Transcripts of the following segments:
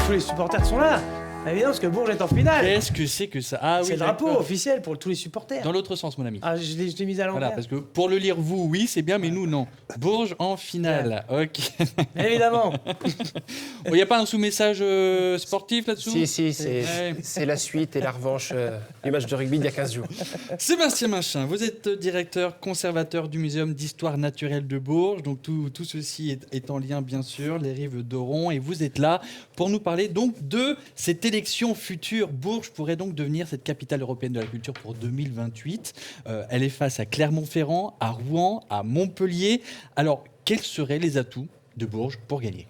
tous les supporters sont là. Évidemment, parce que Bourges est en finale. Qu'est-ce que c'est que ça? Ah C'est oui, le drapeau d'accord. officiel pour tous les supporters. Dans l'autre sens, mon ami. Ah, je l'ai mis à l'envers. Voilà, parce que pour le lire, vous, oui, c'est bien, mais nous, non. Bourges en finale. Ok. Évidemment. Il n'y a pas un sous-message sportif là-dessous? Si, Ouais. c'est la suite et la revanche du match de rugby d'il y a 15 jours. Sébastien Machin, vous êtes directeur conservateur du Muséum d'histoire naturelle de Bourges. Donc tout ceci est en lien, bien sûr, les rives d'Oron. Et vous êtes là pour nous parler donc de cette élection future. Bourges pourrait donc devenir cette capitale européenne de la culture pour 2028. Elle est face à Clermont-Ferrand, à Rouen, à Montpellier. Alors, quels seraient les atouts de Bourges pour gagner?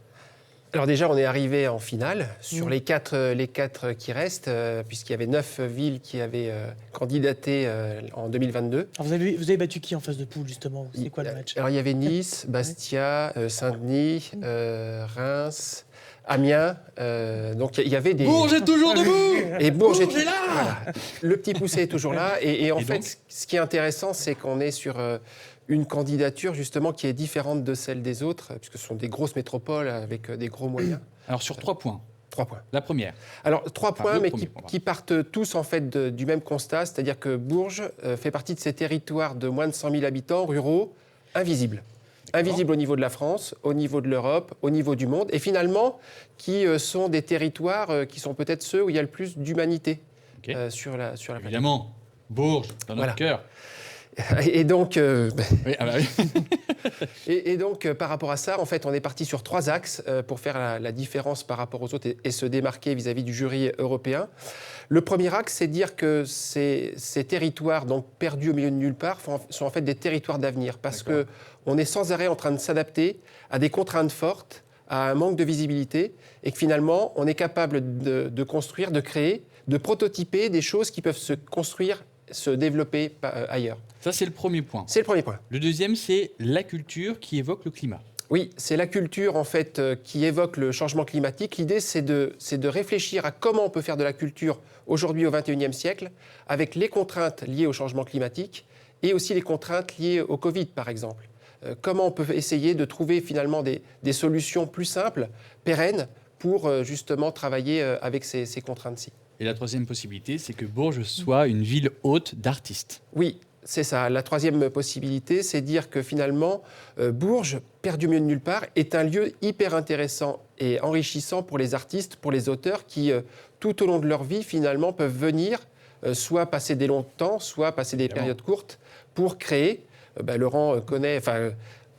Alors déjà, on est arrivé en finale sur les quatre qui restent, puisqu'il y avait 9 villes qui avaient candidaté en 2022. Alors, vous avez battu qui en phase de poule, justement? C'est quoi le match? Alors il y avait Nice, Bastia, Saint-Denis, Reims, Amiens. Donc il y avait des... Bourges est toujours debout. Et Bourges est là. Voilà. Le petit poussé est toujours là. Et en Et fait, donc ce qui est intéressant, c'est qu'on est sur une candidature justement qui est différente de celle des autres, puisque ce sont des grosses métropoles avec des gros moyens. Alors, sur 3 points. 3 points. La première. Alors, 3 Enfin, points, le mais premier point, qui partent tous en fait du même constat, c'est-à-dire que Bourges fait partie de ces territoires de moins de 100 000 habitants ruraux invisibles. Invisibles au niveau de la France, au niveau de l'Europe, au niveau du monde, et finalement, qui sont des territoires qui sont peut-être ceux où il y a le plus d'humanité Ok. sur la planète. Évidemment, Bourges, dans notre Voilà. cœur. Et donc, Oui, ah bah oui. et donc par rapport à ça, en fait, on est parti sur 3 axes pour faire la différence par rapport aux autres et se démarquer vis-à-vis du jury européen. Le premier axe, c'est dire que ces territoires donc perdus au milieu de nulle part sont en fait des territoires d'avenir, parce qu'on est sans arrêt en train de s'adapter à des contraintes fortes, à un manque de visibilité, et que finalement, on est capable de construire, de créer, de prototyper des choses qui peuvent se construire, se développer ailleurs. Ça, c'est le premier point. C'est le premier point. Le deuxième, c'est la culture qui évoque le climat. Oui, c'est la culture en fait qui évoque le changement climatique. L'idée, c'est de réfléchir à comment on peut faire de la culture aujourd'hui au XXIe siècle, avec les contraintes liées au changement climatique et aussi les contraintes liées au Covid, par exemple. Comment on peut essayer de trouver finalement des solutions plus simples, pérennes, pour justement travailler avec ces contraintes-ci. Et la troisième possibilité, c'est que Bourges soit une ville haute d'artistes. Oui, c'est ça. La troisième possibilité, c'est dire que finalement, Bourges, perdu au milieu de nulle part, est un lieu hyper intéressant et enrichissant pour les artistes, pour les auteurs qui, tout au long de leur vie, finalement, peuvent venir soit passer des longs temps, soit passer des périodes courtes pour créer. Laurent connaît...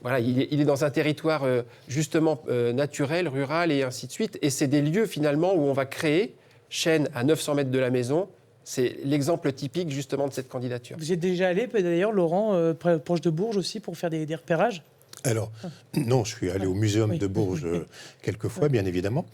Voilà, il est dans un territoire justement naturel, rural et ainsi de suite. Et c'est des lieux finalement où on va créer, Chênes à 900 mètres de la maison. C'est l'exemple typique justement de cette candidature. Vous y êtes déjà allé, d'ailleurs, Laurent, proche de Bourges aussi, pour faire des repérages? Alors, non, je suis allé au Muséum de Bourges quelques fois, bien évidemment.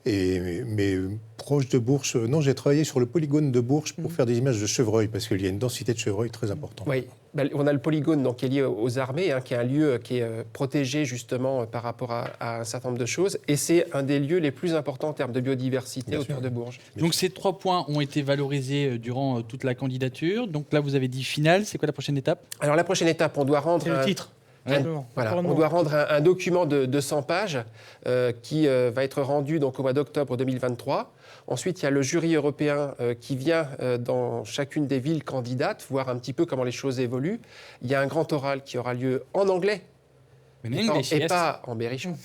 Mais proche de Bourges, non, j'ai travaillé sur le polygone de Bourges pour faire des images de chevreuils, parce qu'il y a une densité de chevreuils très importante. Oui, on a le polygone donc, qui est lié aux armées, qui est un lieu qui est protégé justement par rapport à un certain nombre de choses. Et c'est un des lieux les plus importants en termes de biodiversité Bien autour sûr. de Bourges. Donc ces 3 points ont été valorisés durant toute la candidature. Donc là, vous avez dit finale. C'est quoi la prochaine étape? Alors la prochaine étape, on doit rendre... C'est le titre. Voilà, on doit rendre un document de 100 pages qui va être rendu donc, au mois d'octobre 2023. Ensuite, il y a le jury européen qui vient dans chacune des villes candidates, voir un petit peu comment les choses évoluent. Il y a un grand oral qui aura lieu en anglais et pas en berrichon.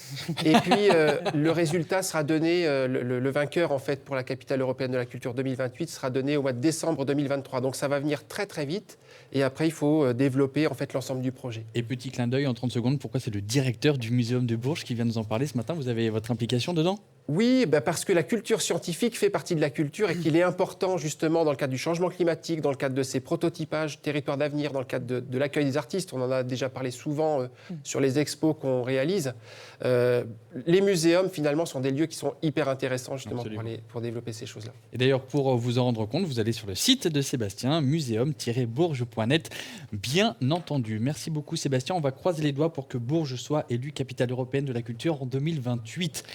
Et puis, le résultat sera donné, le vainqueur en fait, pour la capitale européenne de la culture 2028 sera donné au mois de décembre 2023. Donc ça va venir très très vite. Et après, il faut développer en fait, l'ensemble du projet. Et petit clin d'œil en 30 secondes, pourquoi c'est le directeur du Muséum de Bourges qui vient nous en parler ce matin? Vous avez votre implication dedans? Oui, parce que la culture scientifique fait partie de la culture et qu'il est important justement dans le cadre du changement climatique, dans le cadre de ces prototypages, territoires d'avenir, dans le cadre de l'accueil des artistes. On en a déjà parlé souvent sur les expos qu'on réalise. Les muséums, finalement, sont des lieux qui sont hyper intéressants justement pour développer ces choses-là. Et d'ailleurs, pour vous en rendre compte, vous allez sur le site de Sébastien, muséum-bourges.net, bien entendu. Merci beaucoup Sébastien. On va croiser les doigts pour que Bourges soit élue capitale européenne de la culture en 2028.